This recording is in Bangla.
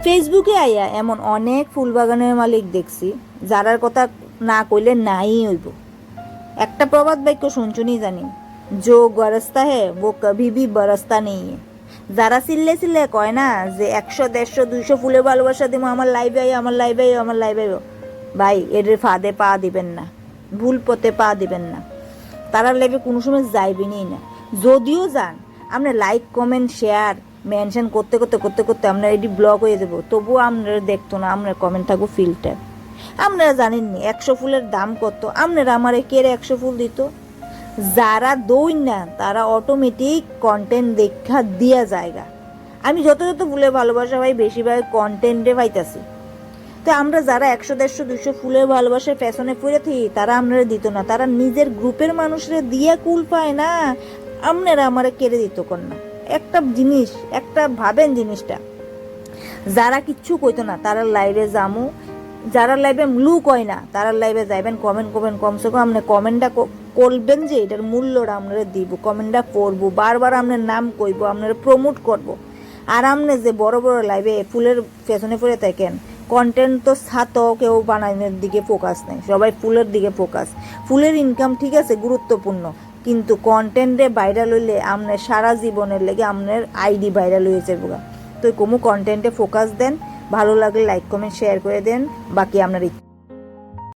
ফেসবুকে আইয়া এমন অনেক ফুল বাগানের মালিক দেখছি যারার কথা না কইলে নাই হইব। একটা প্রবাদ বাক্য শুনছুনি জানি, জো গরজতা হে वो कभी भी बरसता नहीं है। যারা চিল্লে চিল্লে কয় না যে 100 150 200 ফুলের ভালোবাসা দিব, আমার লাইভে আইও, আমার লাইভে আইও, আমার লাইভে আইও, ভাই এদের ফাঁদে পা দিবেন না, ভুল পথে পা দিবেন না। তারা লাইভে কোনো সময় যাইবেনই না। যদিও যান, আপনি লাইক কমেন্ট শেয়ার মেনশন করতে করতে করতে করতে আপনার এটি ব্লক হয়ে যাবো, তবুও আপনারা দেখতো না, আপনার কমেন্ট থাকবো ফিল্টার। আপনারা জানেননি 100 ফুলের দাম কত, আপনারা আমার কেড়ে 100 ফুল দিত। যারা দৌড় না তারা অটোমেটিক কন্টেন্ট দেখা দিয়া জায়গা। আমি যত যত ফুলের ভালোবাসা ভাই বেশিরভাগ কন্টেন্টে পাইতাছি। তো আমরা যারা 100 150 200 ফুলের ভালোবাসার ফ্যাশনে ফুরে থাকি তারা আপনারা দিত না, তারা নিজের গ্রুপের মানুষরা দিয়া কুল পায় না, আপনারা আমারে কেড়ে দিত কন্যা। একটা জিনিস, একটা ভাবেন জিনিসটা, যারা কিচ্ছু কইতো না তারা লাইভে জামু, যারা লাইভে লুক হয় না তারা লাইভে যাইবেন, কমেন্ট করবেন, কমসে কম আপনি কমেন্টটা করবেন যে এটার মূল্যটা আপনারা দিব, কমেন্টটা করবো, বারবার আপনার নাম কইব, আপনারা প্রমোট করব। আর আপনি যে বড় বড় লাইভে ফুলের পেছনে পড়ে থাকেন, কন্টেন্ট তো ছাতো কেউ বানানোর দিকে ফোকাস নেই, সবাই ফুলের দিকে ফোকাস। ফুলের ইনকাম ঠিক আছে গুরুত্বপূর্ণ, কিন্তু কন্টেন্টে ভাইরাল হইলে আপনার সারা জীবনের লেগে আপনার আইডি ভাইরাল হয়ে যাবে। তো কোনো কন্টেন্টে ফোকাস দেন, ভালো লাগলে লাইক কমেন্ট শেয়ার করে দেন, বাকি আপনার